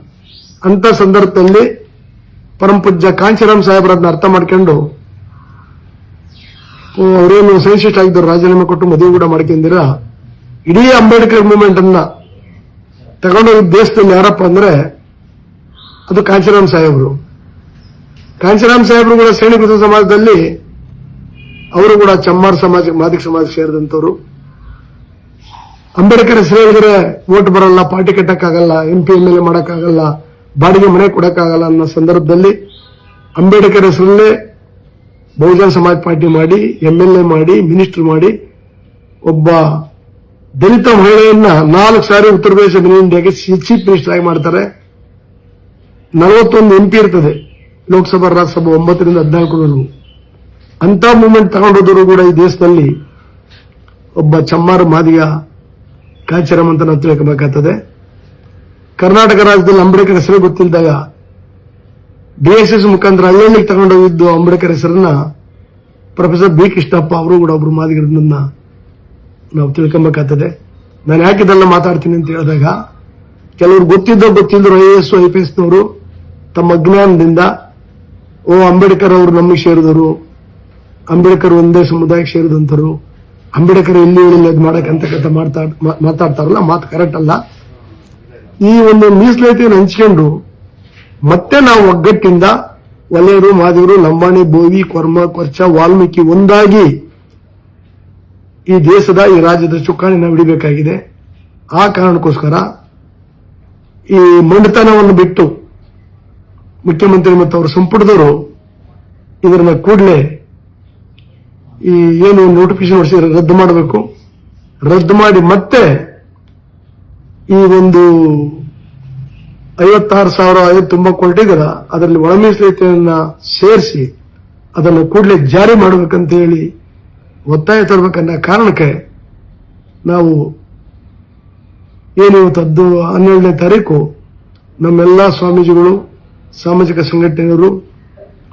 ಅಂತ ಸಂದರ್ಭದಲ್ಲಿ ಪರಮಪೂಜ್ಯ ಕಾಂಚೀರಾಮ್ ಸಾಹೇಬ್ರನ್ನ ಅರ್ಥ ಮಾಡ್ಕೊಂಡು ಅವರೇನು ಸೈನ್ಸಿಸ್ಟ್ ಆಗಿದ್ರು, ರಾಜೀನಾಮೆ ಕೊಟ್ಟು ಮದುವೆ ಕೂಡ ಮಾಡ್ಕೊಂಡಿರ ಇಡೀ ಅಂಬೇಡ್ಕರ್ ಮೂವ್ಮೆಂಟ್ ಅನ್ನ ತಗೊಂಡೋಗಿ ದೇಶದಲ್ಲಿ ಯಾರಪ್ಪ ಅಂದ್ರೆ ಅದು ಕಾಂಚೀರಾಮ್ ಸಾಹೇಬ್ರು. ಕಾಂಚೀರಾಮ್ ಸಾಹೇಬ್ರು ಕೂಡ ಸೈನಿಕ ಸಮಾಜದಲ್ಲಿ ಅವರು ಕೂಡ ಚಮ್ಮಾರ್ ಸಮಾಜ, ಮಾದಿಗ ಸಮಾಜಕ್ಕೆ ಸೇರಿದಂತವರು. ಅಂಬೇಡ್ಕರ್ ಹೆಸರು ಹೇಳಿದ್ರೆ ವೋಟ್ ಬರಲ್ಲ, ಪಾರ್ಟಿ ಕಟ್ಟಕ್ಕಾಗಲ್ಲ, MP MLA ಮಾಡಕ್ಕಾಗಲ್ಲ, ಬಾಡಿಗೆ ಮನೆ ಕೊಡಕ್ಕಾಗಲ್ಲ ಅನ್ನೋ ಸಂದರ್ಭದಲ್ಲಿ ಅಂಬೇಡ್ಕರ್ ಹೆಸರಲ್ಲೇ ಬಹುಜನ ಸಮಾಜ್ ಪಾರ್ಟಿ ಮಾಡಿ, MLA ಮಾಡಿ, ಮಿನಿಸ್ಟರ್ ಮಾಡಿ, ಒಬ್ಬ ದಲಿತ ಮಹಿಳೆಯನ್ನ 4 ಸಾರಿ ಉತ್ತರ ಪ್ರದೇಶ ಇಂಡಿಯಾಗೆ ಚೀಫ್ ಮಿನಿಸ್ಟರ್ ಆಗಿ ಮಾಡ್ತಾರೆ. 41 MP ಇರ್ತದೆ ಲೋಕಸಭಾ, ರಾಜ್ಯಸಭಾ 9ರಿಂದ 14ವರೆಗೂ. ಅಂತ ಮೂವ್ಮೆಂಟ್ ತಗೊಂಡೋದ್ರು ಕೂಡ ಈ ದೇಶದಲ್ಲಿ ಒಬ್ಬ ಚಮ್ಮಾರು ಮಾದಿಗ ಕಾಂಚೀರಾಮ್ ಅಂತ ನಾವು ತಿಳ್ಕೊಬೇಕಾಗ್ತದೆ. ಕರ್ನಾಟಕ ರಾಜ್ಯದಲ್ಲಿ ಅಂಬೇಡ್ಕರ್ ಹೆಸರು ಗೊತ್ತಿಲ್ಲದಾಗ DSS ಮುಖಾಂತರ ಹಳ್ಳಿಗೆ ತಗೊಂಡೋಗಿದ್ದು ಅಂಬೇಡ್ಕರ್ ಹೆಸರನ್ನ ಪ್ರೊಫೆಸರ್ B ಕೃಷ್ಣಪ್ಪ ಅವರು ಕೂಡ ಒಬ್ರು ಮಾದಿಗರನ್ನ ನಾವು ತಿಳ್ಕೊಬೇಕಾಗ್ತದೆ. ನಾನು ಯಾಕೆ ಇದೆಲ್ಲ ಮಾತಾಡ್ತೀನಿ ಅಂತ ಹೇಳಿದಾಗ ಕೆಲವರು ಗೊತ್ತಿಲ್ಲದ್ರು IAS IPS ನವರು ತಮ್ಮ ಅಜ್ಞಾನದಿಂದ ಅಂಬೇಡ್ಕರ್ ಅವರು ನಮಗೆ ಸೇರಿದವರು, ಅಂಬೇಡ್ಕರ್ ಒಂದೇ ಸಮುದಾಯಕ್ಕೆ ಸೇರಿದಂತರು, ಅಂಬೇಡ್ಕರ್ ಎಲ್ಲಿ ಹೇಳಿಲ್ಲ ಅದು ಮಾಡಕ್ಕಂತ ಮಾತಾಡ್ತಾರಲ್ಲ, ಮಾತು ಕರೆಕ್ಟ್ ಅಲ್ಲ. ಈ ಒಂದು ಮೀಸಲಾತಿಯನ್ನು ಹಂಚಿಕೊಂಡು ಮತ್ತೆ ನಾವು ಒಗ್ಗಟ್ಟಿಂದ ಒಲೆಯರು, ಮಾದಿಗರು, ಲಂಬಾಣಿ, ಬೋವಿ, ಕೊರ್ಮ, ಕೊರ್ಚ, ವಾಲ್ಮೀಕಿ ಒಂದಾಗಿ ಈ ದೇಶದ, ಈ ರಾಜ್ಯದ ಚುಕ್ಕಾಣಿ ನಾವು ಹಿಡಿಬೇಕಾಗಿದೆ. ಆ ಕಾರಣಕ್ಕೋಸ್ಕರ ಈ ಮಂಡತನವನ್ನು ಬಿಟ್ಟು ಮುಖ್ಯಮಂತ್ರಿ ಮತ್ತು ಅವರ ಸಂಪುಟದವರು ಇದನ್ನ ಕೂಡಲೇ ಈ ಏನು ನೋಟಿಫಿಕೇಶನ್ ಹೊರಡಿಸಿದ್ರೆ ರದ್ದು ಮಾಡಬೇಕು. ರದ್ದು ಮಾಡಿ ಮತ್ತೆ ಈ ಒಂದು 56,000 ತುಂಬ ಕೊಟ್ಟಿದ್ದೀರ, ಅದರಲ್ಲಿ ಒಳ ಮೀಸಲಾತಿಯನ್ನ ಸೇರಿಸಿ ಅದನ್ನು ಕೂಡಲೇ ಜಾರಿ ಮಾಡಬೇಕಂತ ಹೇಳಿ ಒತ್ತಾಯ ತರಬೇಕನ್ನೋ ಕಾರಣಕ್ಕೆ ನಾವು ಏನು 12ನೇ ತಾರೀಕು ನಮ್ಮೆಲ್ಲ ಸ್ವಾಮೀಜಿಗಳು, ಸಾಮಾಜಿಕ ಸಂಘಟನೆಗಳು,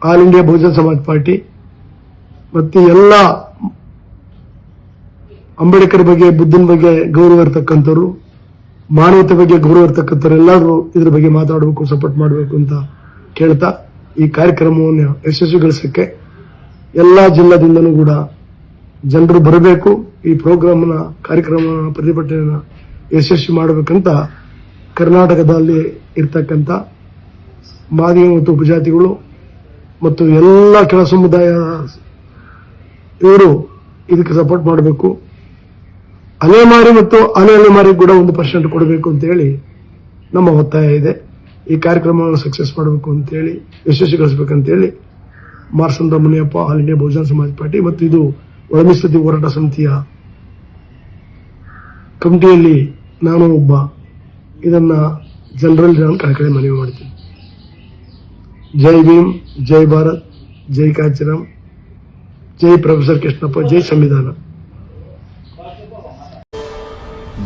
ಆಲ್ ಇಂಡಿಯಾ ಬಹುಜನ ಸಮಾಜ್ ಪಾರ್ಟಿ ಮತ್ತೆ ಎಲ್ಲ ಅಂಬೇಡ್ಕರ್ ಬಗ್ಗೆ, ಬುದ್ಧನ ಬಗ್ಗೆ ಗೌರವ ಇರ್ತಕ್ಕಂಥವ್ರು, ಮಾನವತೆ ಬಗ್ಗೆ ಗೌರವ ಇರ್ತಕ್ಕಂಥವ್ರು ಎಲ್ಲರೂ ಇದ್ರ ಬಗ್ಗೆ ಮಾತಾಡಬೇಕು, ಸಪೋರ್ಟ್ ಮಾಡಬೇಕು ಅಂತ ಕೇಳ್ತಾ ಈ ಕಾರ್ಯಕ್ರಮವನ್ನು ಯಶಸ್ವಿಗೊಳಿಸಕ್ಕೆ ಎಲ್ಲಾ ಜಿಲ್ಲಾದಿಂದನೂ ಕೂಡ ಜನರು ಬರಬೇಕು. ಈ ಪ್ರೋಗ್ರಾಮ್ನ ಕಾರ್ಯಕ್ರಮ ಪ್ರತಿಭಟನೆಯನ್ನು ಯಶಸ್ವಿ ಮಾಡಬೇಕಂತ ಕರ್ನಾಟಕದಲ್ಲಿ ಇರ್ತಕ್ಕಂಥ ಮಾದಿಗ ಮತ್ತು ಉಪಜಾತಿಗಳು ಮತ್ತು ಎಲ್ಲ ಕೆಳ ಸಮುದಾಯ ಇವರು ಇದಕ್ಕೆ ಸಪೋರ್ಟ್ ಮಾಡಬೇಕು. ಅಲೆಮಾರಿ ಮತ್ತು ಅಲೆಮಾರಿ ಕೂಡ 1% ಕೊಡಬೇಕು ಅಂತ ಹೇಳಿ ನಮ್ಮ ಒತ್ತಾಯ ಇದೆ. ಈ ಕಾರ್ಯಕ್ರಮವನ್ನು ಸಕ್ಸಸ್ ಮಾಡಬೇಕು ಅಂತ ಹೇಳಿ, ಯಶಸ್ವಿಗೊಳಿಸಬೇಕಂತ ಹೇಳಿ ಮಾರ್ಸಂದ್ರ ಮುನಿಯಪ್ಪ, ಆಲ್ ಇಂಡಿಯಾ ಬಹುಜನ ಸಮಾಜ್ ಪಾರ್ಟಿ ಮತ್ತು ಇದು ಒಳ ಮೀಸಲಾತಿ ಹೋರಾಟ ಸಮಿತಿಯ ಕಮಿಟಿಯಲ್ಲಿ ನಾನು ಒಬ್ಬ, ಇದನ್ನ ಜನರಲ್ಲಿ ನಾನು ಕಳಕಳಿ ಮನವಿ ಮಾಡ್ತೀನಿ. ಜೈ ಭೀಮ್, ಜೈ ಭಾರತ್, ಜೈ ಕಾಂಚೀರಾಮ್, ಜೈ ಪ್ರೊಫೆಸರ್ ಕೃಷ್ಣಪ್ಪ, ಜೈ ಸಂವಿಧಾನ.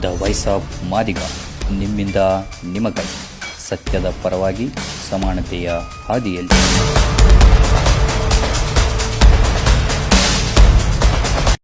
ದ ವಾಯ್ಸ್ ಆಫ್ ಮಾದಿಗ, ನಿಮ್ಮಿಂದ ನಿಮಗಾಗಿ, ಸತ್ಯದ ಪರವಾಗಿ, ಸಮಾನತೆಯ ಹಾದಿಯಲ್ಲಿ.